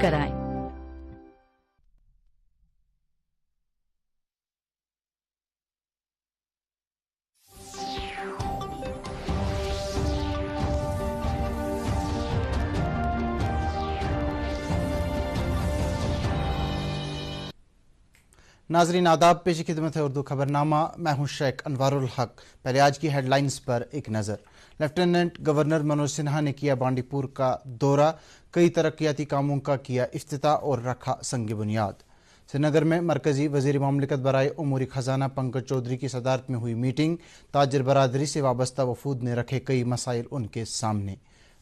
कराएं। नाजरीन आदाब, पेश खिदमत है उर्दू खबरनामा। मैं हूं शेख अनवारुल हक। पहले आज की हेडलाइंस पर एक नज़र। लेफ्टिनेंट गवर्नर मनोज सिन्हा ने किया बांडीपुर का दौरा, कई तरक्याती कामों का किया इफ्तिताह और रखा संग बुनियाद। श्रीनगर में मरकजी वजीर ममलिकत बराए उमूरी खजाना पंकज चौधरी की सदारत में हुई मीटिंग, ताजिर बरादरी से वाबस्ता वफूद ने रखे कई मसाइल उनके सामने।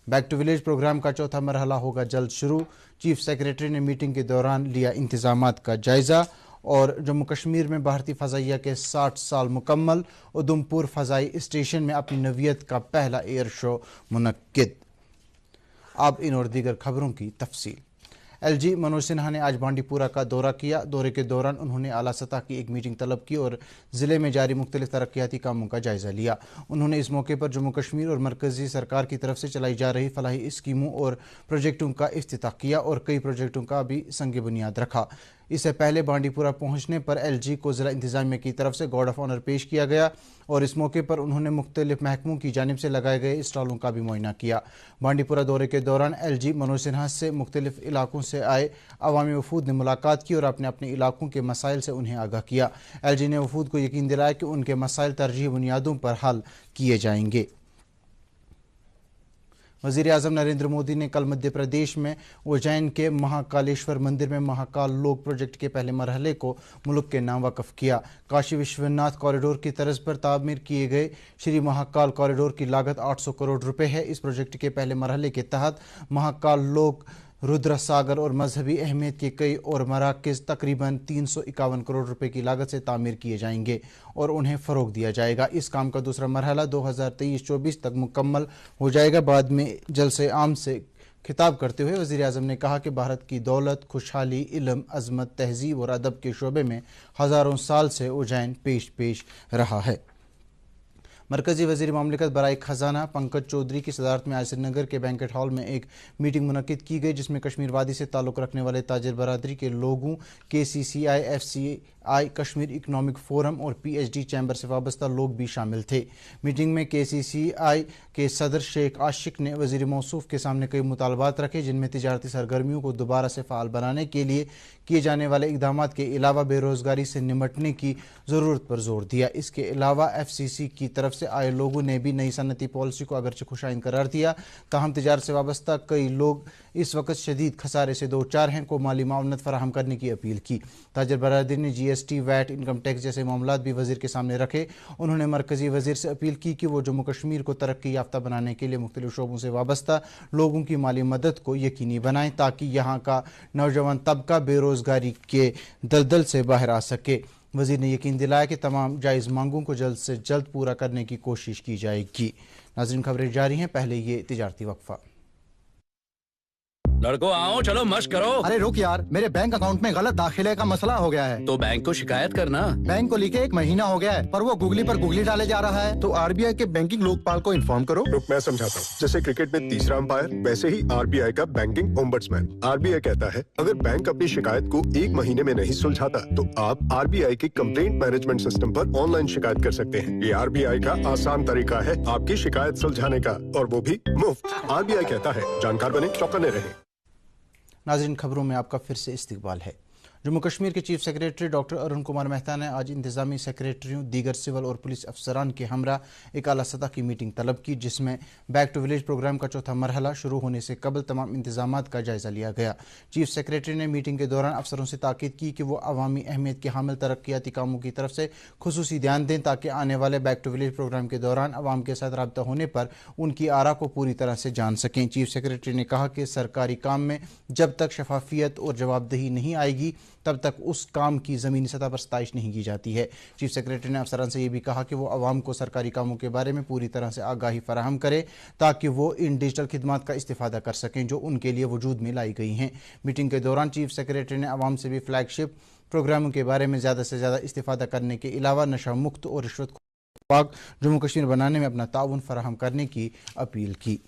बैक टू विलेज प्रोग्राम का चौथा मरहला होगा जल्द शुरू। चीफ सेक्रेटरी ने मीटिंग के दौरान लिया इंतजामात का जायजा। और जम्मू कश्मीर में भारतीय फ़ज़ाइया के 60 साल मुकम्मल, उधमपुर फ़ज़ाई स्टेशन में अपनी नवियत का पहला एयर शो मुनक्किद। अब इन और दीगर खबरों की तफसील। LG मनोज सिन्हा ने आज बांडीपुरा का दौरा किया। दौरे के दौरान उन्होंने आला सतह की एक मीटिंग तलब की और ज़िले में जारी मुख्तलिफ तरक्याती कामों का जायज़ा लिया। उन्होंने इस मौके पर जम्मू कश्मीर और मरकज़ी सरकार की तरफ से चलाई जा रही फलाही स्कीमों और प्रोजेक्टों का इफ्तिताह किया और कई प्रोजेक्टों का भी संग बुनियाद रखा। इससे पहले बांडीपुरा पहुंचने पर LG को ज़िला इंतज़ामिया की तरफ से गार्ड ऑफ ऑनर पेश किया गया और इस मौके पर उन्होंने मुख्तलिफ महकमों की जानिब से लगाए गए स्टॉलों का भी मुआयना किया। बांडीपुरा दौरे के दौरान LG मनोज सिन्हा से मुख्तलिफ इलाकों से आए अवामी वफूद ने मुलाकात की और अपने अपने इलाकों के मसाइल से उन्हें आगाह किया। LG ने वफूद को यकीन दिलाया कि उनके मसाइल तरजीही बुनियादों पर हल किए जाएंगे। वज़ीर आज़म नरेंद्र मोदी ने कल मध्य प्रदेश में उज्जैन के महाकालेश्वर मंदिर में महाकाल लोक प्रोजेक्ट के पहले मरहले को मुल्क के नाम वक़्फ़ किया। काशी विश्वनाथ कॉरिडोर की तर्ज पर तामीर किए गए श्री महाकाल कॉरिडोर की लागत 800 करोड़ रुपए है। इस प्रोजेक्ट के पहले मरहले के तहत महाकाल लोक, रुद्र सागर और मजहबी अहमियत के कई और मराकज़ तकरीबन 351 करोड़ रुपए की लागत से तामीर किए जाएंगे और उन्हें फ़रोग दिया जाएगा। इस काम का दूसरा मरहला 2023-24 तक मुकम्मल हो जाएगा। बाद में जलसे आम से खिताब करते हुए वज़ीर आज़म ने कहा कि भारत की दौलत, खुशहाली, इल्म, अज़मत, तहज़ीब और अदब के शोबे में हज़ारों साल से उज्जैन पेश रहा है। मरकजी वज़ीर ममलिकत बराए खजाना पंकज चौधरी की सदारत में आज श्रीनगर के बैंकेट हॉल में एक मीटिंग मुनक्किद की गई, जिसमें कश्मीर वादी से ताल्लुक़ रखने वाले ताजिर बरादरी के लोगों, KCCI, FCI, Kashmir economic forum और PhD चैम्बर से वाबस्ता लोग भी शामिल थे। मीटिंग में KCCI के सदर शेख आशिक ने वज़ीर मौसूफ के सामने कई मुतालबात रखे, जिनमें तिजारती सरगर्मियों को दोबारा से फ़ाल बनाने के लिए किए जाने वाले इक़दामात के अलावा बेरोज़गारी से निमटने की ज़रूरत पर जोर दिया। इसके अलावा FCC की तरफ से आए लोगों ने भी नई सनती पॉलिसी को अगरचे खुशाइन करार दिया, ताहम तिजारत से वाबस्ता कई लोग इस वक्त शदीद खसारे से दो चार हैं को माली मावनत फराहम करने की अपील की। ताजिर बरादरी ने GST, वैट, इनकम टैक्स जैसे मामलात भी वज़ीर के सामने रखे। उन्होंने मरकजी वज़ीर से अपील की कि वो जम्मू कश्मीर को तरक्की याफ्ता बनाने के लिए मुख्तलिफ शोबों से वाबस्ता लोगों की माली मदद को यकीनी बनाएं ताकि यहाँ का नौजवान तबका बेरोज़गारी के दलदल से बाहर आ सके। वज़ीर ने यकीन दिलाया कि तमाम जायज़ मांगों को जल्द से जल्द पूरा करने की कोशिश की जाएगी। नाज़रीन, खबरें जारी हैं, पहले ये तिजारती वक्फा। लड़को आओ, चलो मश्क करो। अरे रुक यार, मेरे बैंक अकाउंट में गलत दाखिले का मसला हो गया है। तो बैंक को शिकायत करना। बैंक को लिखे 1 महीना हो गया है, पर वो गूगली पर गूगली डाले जा रहा है। तो RBI के बैंकिंग लोकपाल को इन्फॉर्म करो। रुक, मैं समझाता हूँ। जैसे क्रिकेट में तीसरा अंपायर, वैसे ही RBI का बैंकिंग ओम्बड्समैन। RBI कहता है, अगर बैंक अपनी शिकायत को 1 महीने में नहीं सुलझाता तो आप RBI के कंप्लेंट मैनेजमेंट सिस्टम पर ऑनलाइन शिकायत कर सकते हैं। ये RBI का आसान तरीका है आपकी शिकायत सुलझाने का, और वो भी मुफ्त। RBI कहता है, जानकार बने, चौकन्ने रहें। नाज़रीन, खबरों में आपका फिर से इस्तकबाल है। जम्मू कश्मीर के chief secretary doctor Arun Kumar Mehta ने आज इंतजामी सेक्रेटरियों, दीगर सिविल और पुलिस अफसरान के हमरा एक आला सतह की मीटिंग तलब की, जिसमें बैक टू विलेज प्रोग्राम का चौथा मरहला शुरू होने से कबल तमाम इंतजामात का जायजा लिया गया। चीफ सेक्रेटरी ने मीटिंग के दौरान अफसरों से ताकीद की कि वो अवामी अहमियत के हामिल तरक्याती कामों की तरफ से खुसूसी ध्यान दें ताकि आने वाले बैक टू विलेज प्रोग्राम के दौरान अवाम के साथ रब्ता होने पर उनकी आरा को पूरी तरह से जान सकें। चीफ सेक्रेटरी ने कहा कि सरकारी काम में जब तक शफाफियत और जवाबदेही नहीं आएगी तब तक उस काम की ज़मीनी सतह पर सताइश नहीं की जाती है। चीफ सेक्रेटरी ने अफसरान से ये भी कहा कि वो आवाम को सरकारी कामों के बारे में पूरी तरह से आगाही फराहम करे ताकि वो इन डिजिटल खिदमात का इस्तेफादा कर सकें जो उनके लिए वजूद में लाई गई हैं। मीटिंग के दौरान चीफ सेक्रेटरी ने आवाम से भी फ्लैगशिप प्रोग्रामों के बारे में ज़्यादा से ज़्यादा इस्तेफादा करने के अलावा नशा मुक्त और रिश्वत पाक जम्मू कश्मीर बनाने में अपना ताउन फराहम करने की अपील की।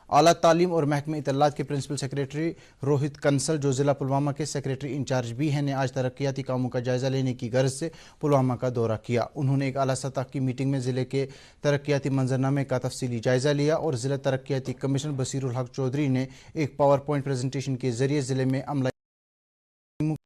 اعلیٰ تعلیم اور محکمہ اطلاعات کے پرنسپل سیکریٹری روہت کنسل جو ضلع پلوامہ کے سیکریٹری انچارج بھی ہیں نے آج ترقیاتی کاموں کا جائزہ لینے کی غرض سے پلوامہ کا دورہ کیا. انہوں نے ایک اعلیٰ سطح کی میٹنگ میں ضلع کے ترقیاتی منظرنامے کا تفصیلی جائزہ لیا اور ضلع ترقیاتی کمشنر بصیر الحق چودھری نے ایک پاور پوائنٹ پریزنٹیشن کے ذریعے ضلع میں عملہ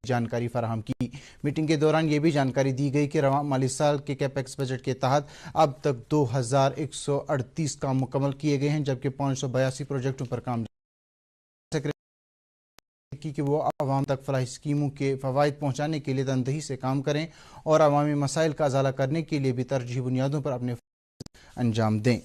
جانکاری فراہم کی. میٹنگ کے دوران یہ بھی جانکاری دی گئی کہ رواں مالی سال کے کیپیکس بجٹ کے تحت اب تک 2138 کام مکمل کیے گئے ہیں جبکہ 582 پروجیکٹوں پر کام کہ وہ عوام تک فلاحی اسکیموں کے فوائد پہنچانے کے لیے تندہی سے کام کریں اور عوامی مسائل کا ازالہ کرنے کے لیے بھی ترجیحی بنیادوں پر اپنے انجام دیں.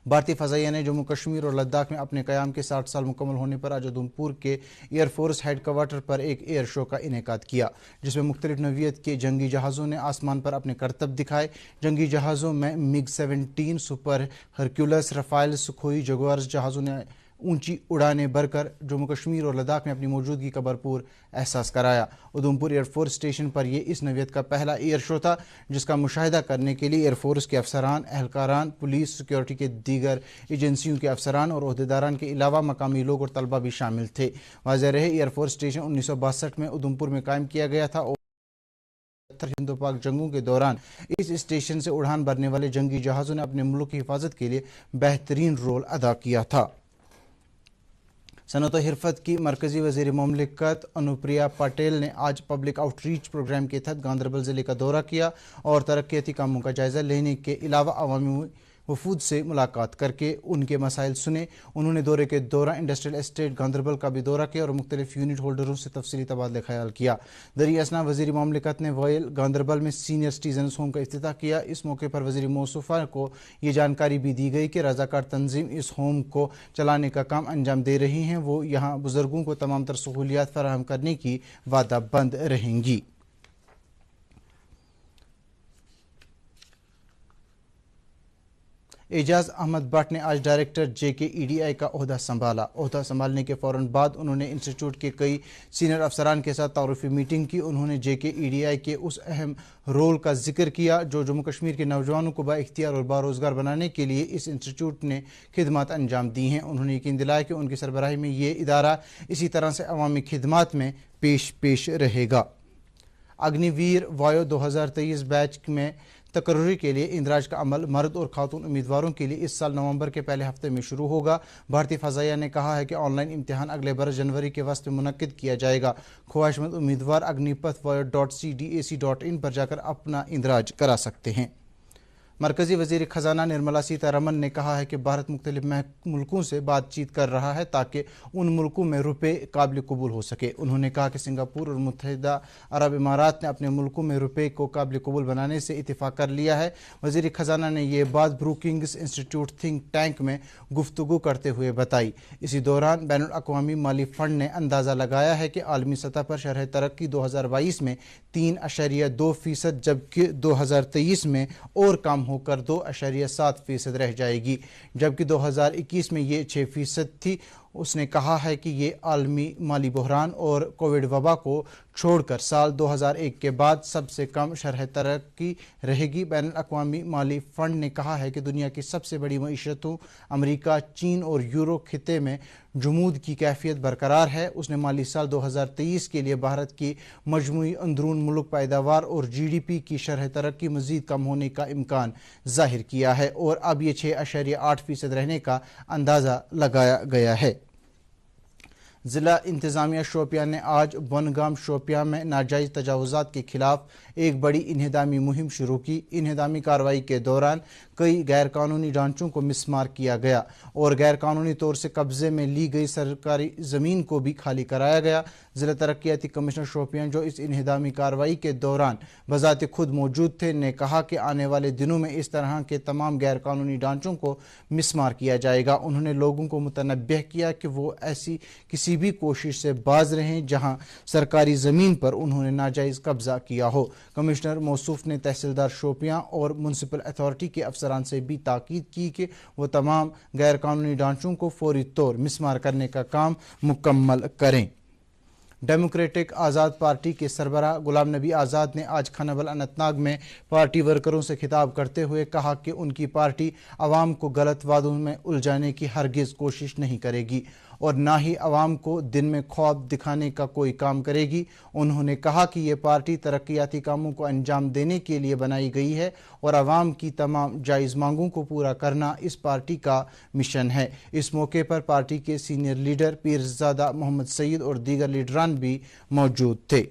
بھارتی فضائیہ نے جموں کشمیر اور لداخ میں اپنے قیام کے 60 سال مکمل ہونے پر آج ادھمپور کے ایئر فورس ہیڈ کوارٹر پر ایک ایئر شو کا انعقاد کیا جس میں مختلف نوعیت کے جنگی جہازوں نے آسمان پر اپنے کرتب دکھائے. جنگی جہازوں میں MiG-17 سپر ہرکیولس رافائل سکھوئی جگوارز جہازوں نے اونچی اڑانیں بھر کر جموں کشمیر اور لداخ میں اپنی موجودگی کا بھرپور احساس کرایا. ادھمپور ایئر فورس اسٹیشن پر یہ اس نوعیت کا پہلا ایئر شو تھا جس کا مشاہدہ کرنے کے لیے ایئر فورس کے افسران، اہلکاران، پولیس، سیکیورٹی کے دیگر ایجنسیوں کے افسران اور عہدیداران کے علاوہ مقامی لوگ اور طلبہ بھی شامل تھے. واضح رہے ایئر فورس اسٹیشن 1962 میں ادھمپور میں قائم کیا گیا تھا اور ہند و پاک جنگوں کے دوران اس اسٹیشن سے اڑان بھرنے والے جنگی جہازوں نے اپنے ملک کی حفاظت کے لیے بہترین رول ادا کیا تھا. صنعت و حرفت کی مرکزی وزیر مملکت انوپریا پٹیل نے آج پبلک آؤٹ ریچ پروگرام کے تحت گاندربل ضلع کا دورہ کیا اور ترقیاتی کاموں کا جائزہ لینے کے علاوہ عوامی وفود سے ملاقات کر کے ان کے مسائل سنے. انہوں نے دورے کے دوران انڈسٹریل اسٹیٹ گاندربل کا بھی دورہ کیا اور مختلف یونٹ ہولڈروں سے تفصیلی تبادلہ خیال کیا. دریں اثنا وزیر مملکت نے وائل گاندربل میں سینئر سٹیزنز ہوم کا افتتاح کیا. اس موقع پر وزیر موصوفہ کو یہ جانکاری بھی دی گئی کہ رضاکار تنظیم اس ہوم کو چلانے کا کام انجام دے رہی ہیں. وہ یہاں بزرگوں کو تمام تر سہولیات فراہم کرنے کی وعدہ بند رہیں گی. اعجاز احمد بٹ نے آج ڈائریکٹر JKEDI کا عہدہ سنبھالا. عہدہ سنبھالنے کے فوراً بعد انہوں نے انسٹی ٹیوٹ کے کئی سینئر افسران کے ساتھ تعارفی میٹنگ کی. انہوں نے JKEDI کے اس اہم رول کا ذکر کیا جو جموں کشمیر کے نوجوانوں کو با اختیار اور باروزگار بنانے کے لیے اس انسٹی ٹیوٹ نے خدمات انجام دی ہیں. انہوں نے یقین دلایا کہ ان کی سربراہی میں یہ ادارہ اسی طرح سے عوامی خدمات میں پیش رہے گا. اگنی ویر وایو 2023 بیچ میں تقرری کے لیے اندراج کا عمل مرد اور خاتون امیدواروں کے لیے اس سال نومبر کے پہلے ہفتے میں شروع ہوگا. بھارتی فضائیہ نے کہا ہے کہ آن لائن امتحان اگلے برس جنوری کے وسط میں منعقد کیا جائے گا. خواہش مند امیدوار agnipath.cdac.in پر جا کر اپنا اندراج کرا سکتے ہیں. مرکزی وزیر خزانہ نرملا سیتارمن نے کہا ہے کہ بھارت مختلف ملکوں سے بات چیت کر رہا ہے تاکہ ان ملکوں میں روپے قابل قبول ہو سکے. انہوں نے کہا کہ سنگاپور اور متحدہ عرب امارات نے اپنے ملکوں میں روپے کو قابل قبول بنانے سے اتفاق کر لیا ہے. وزیر خزانہ نے یہ بات بروکنگز انسٹیٹیوٹ تھنک ٹینک میں گفتگو کرتے ہوئے بتائی. اسی دوران بین الاقوامی مالی فنڈ نے اندازہ لگایا ہے کہ عالمی سطح پر شرح ترقی 2022 میں 3.2% جبکہ 2023 میں اور کم ہو کر 2.7% رہ جائے گی جبکہ 2021 میں یہ 6% تھی. اس نے کہا ہے کہ یہ عالمی مالی بحران اور کووڈ وبا کو چھوڑ کر سال 2001 کے بعد سب سے کم شرح ترقی رہے گی. بین الاقوامی مالی فنڈ نے کہا ہے کہ دنیا کی سب سے بڑی معیشتوں امریکہ، چین اور یورو خطے میں جمود کی کیفیت برقرار ہے. اس نے مالی سال 2023 کے لیے بھارت کی مجموعی اندرون ملک پیداوار اور GDP کی شرح ترقی مزید کم ہونے کا امکان ظاہر کیا ہے اور اب یہ 6.8% رہنے کا اندازہ لگایا گیا ہے. ضلع انتظامیہ شوپیان نے آج بنگام شوپیان میں ناجائز تجاوزات کے خلاف ایک بڑی انہدامی مہم شروع کی. انہدامی کارروائی کے دوران کئی غیر قانونی ڈھانچوں کو مسمار کیا گیا اور غیر قانونی طور سے قبضے میں لی گئی سرکاری زمین کو بھی خالی کرایا گیا. ضلع ترقیاتی کمشنر شوپیان جو اس انہدامی کارروائی کے دوران بذات خود موجود تھے نے کہا کہ آنے والے دنوں میں اس طرح کے تمام غیر قانونی ڈھانچوں کو مسمار کیا جائے گا. انہوں نے لوگوں کو متنبہ کیا کہ وہ ایسی کسی بھی کوشش سے باز رہیں جہاں سرکاری زمین پر انہوں نے ناجائز قبضہ کیا ہو. کمشنر موصوف نے تحصیلدار شوپیاں اور میونسپل اتھارٹی کے افسران سے بھی تاکید کی کہ وہ تمام غیر قانونی ڈھانچوں کو فوری طور مسمار کرنے کا کام مکمل کریں. डेमोक्रेटिक आज़ाद पार्टी के सरबराह गुलाम नबी आज़ाद ने आज खानाबल अनंतनाग में पार्टी वर्करों से खिताब करते हुए कहा कि उनकी पार्टी अवाम को गलत वादों में उलझाने की हरगिज़ कोशिश नहीं करेगी और ना ही अवाम को दिन में ख्वाब दिखाने का कोई काम करेगी। उन्होंने कहा कि ये पार्टी तरक्याती कामों को अंजाम देने के लिए बनाई गई है और अवाम की तमाम जायज़ मांगों को पूरा करना इस पार्टी का मिशन है। इस मौके पर पार्टी के सीनियर लीडर पीरज़ादा मोहम्मद सईद और दीगर लीडरान भी मौजूद थे।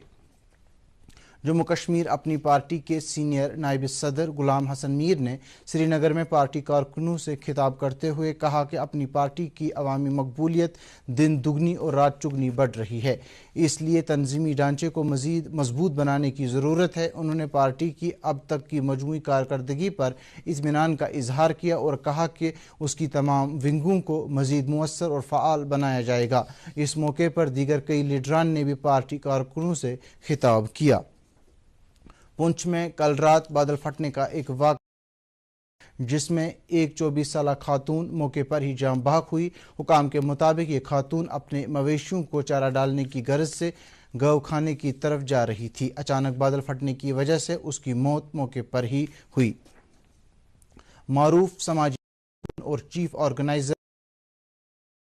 जम्मू कश्मीर अपनी पार्टी के सीनियर नायब सदर गुलाम हसन मीर ने श्रीनगर में पार्टी कारकुनों से खिताब करते हुए कहा कि अपनी पार्टी की अवामी मकबूलियत दिन दुगनी और रात चुगनी बढ़ रही है, इसलिए तंजीमी ढांचे को मज़ीद मजबूत बनाने की ज़रूरत है। उन्होंने पार्टी की अब तक की मजमूई कारकर्दगी पर इत्मीनान का इजहार किया और कहा कि उसकी तमाम विंगों को मज़ीद मुअस्सर और फ़आल बनाया जाएगा। इस मौके पर दीगर कई लीडरान ने भी पार्टी कारकुनों से खिताब किया। पुंछ में कल रात बादल फटने का एक वाक़या जिसमें एक 24 साला खातून मौके पर ही जान बहक हुई। हुकाम के मुताबिक ये खातून अपने मवेशियों को चारा डालने की गरज से गौ खाने की तरफ जा रही थी। अचानक बादल फटने की वजह से उसकी मौत मौके पर ही हुई। मारूफ समाजी और चीफ ऑर्गेनाइजर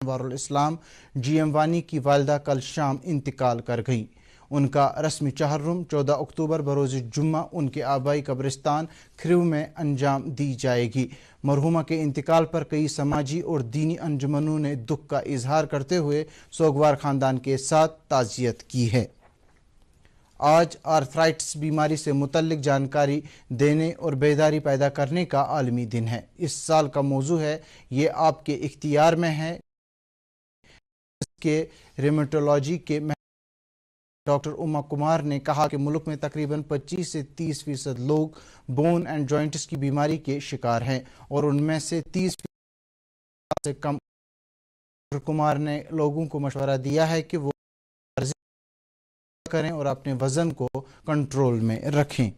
अनवारुल इस्लाम GM वानी की वालिदा कल शाम इंतकाल कर गई। उनका रस्मी चहर्रुम 14 अक्टूबर बरोज़ जुम्मा उनके आबाई कब्रिस्तान खरीव में अंजाम दी जाएगी। मरहुमा के इंतकाल पर कई समाजी और दीनी अंजुमनों ने दुख का इजहार करते हुए सोगवार खानदान के साथ ताज़ियत की है। आज आर्थराइटिस बीमारी से मुतल्लिक जानकारी देने और बेदारी पैदा करने का आलमी दिन है। इस साल का मौजू है ये आपके इख्तियार में है। इसके रेमेटोलॉजी के डॉक्टर उमा कुमार ने कहा कि मुल्क में तकरीबन 25 से 30% लोग बोन एंड जॉइंट्स की बीमारी के शिकार हैं और उनमें से 30% से कम। डॉक्टर कुमार ने लोगों को मशवरा दिया है कि वो करें और अपने वजन को कंट्रोल में रखें।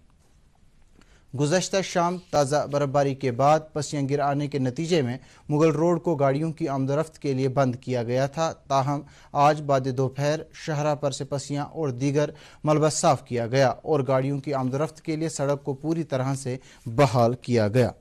गुज़श्ता शाम ताज़ा बर्फबारी के बाद पसियाँ गिर आने के नतीजे में मुगल रोड को गाड़ियों की आमदरफ्त के लिए बंद किया गया था। ताहम आज बाद दोपहर शहरा पर से पसियाँ और दीगर मलबा साफ किया गया और गाड़ियों की आमदरफ्त के लिए सड़क को पूरी तरह से बहाल किया गया।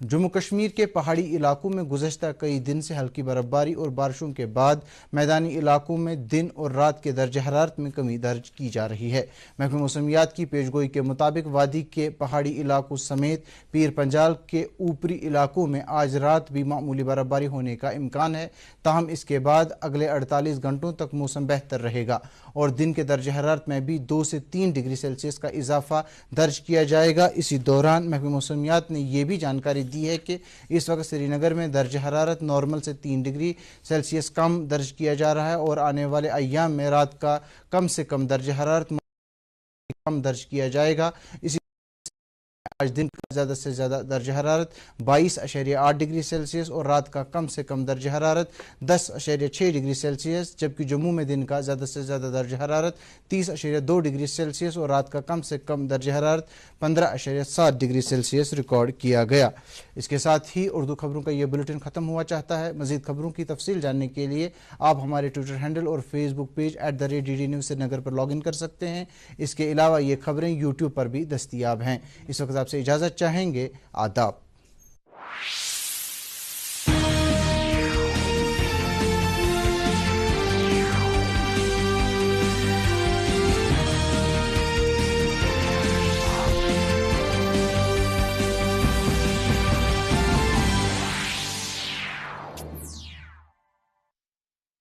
जम्मू कश्मीर के पहाड़ी इलाकों में गुज़श्ता कई दिन से हल्की बर्फबारी और बारिशों के बाद मैदानी इलाकों में दिन और रात के दर्ज हरारत में कमी दर्ज की जा रही है। महकमे मौसमियात की पेशगोई के मुताबिक वादी के पहाड़ी इलाकों समेत पीर पंजाल के ऊपरी इलाकों में आज रात भी मामूली बर्फबारी होने का इम्कान है। ताहम इसके बाद अगले 48 घंटों तक मौसम बेहतर रहेगा और दिन के दर्ज हरारत में भी 2 से 3 डिग्री सेल्सियस का इजाफा दर्ज किया जाएगा। इसी दौरान महकमे मौसमियात ने यह भी जानकारी दी है कि इस वक्त श्रीनगर में दर्ज हरारत नॉर्मल से 3 डिग्री सेल्सियस कम दर्ज किया जा रहा है और आने वाले अय्याम में रात का कम से कम दर्ज हरारत कम दर्ज किया जाएगा। इसी आज दिन का ज़्यादा से ज़्यादा दर्ज हरारत 22.8 डिग्री सेल्सियस और रात का कम से कम दर्ज हरारत 10.6 डिग्री सेल्सियस, जबकि जम्मू में दिन का ज़्यादा से ज़्यादा दर्ज हरारत 30.2 डिग्री सेल्सियस और रात का कम से कम दर्ज हरारत 15.7 डिग्री सेल्सियस रिकॉर्ड किया गया। इसके साथ ही उर्दू खबरों का यह बुलेटिन ख़त्म हुआ चाहता है। मज़ीद खबरों की तफसील जानने के लिए आप हमारे ट्विटर हैंडल और Facebook page @DD news Srinagar पर लॉगिन कर सकते हैं। इसके अलावा ये खबरें यूट्यूब पर भी दस्तयाब हैं। इस वक्त आपसे इजाज़त चाहेंगे। आदाब।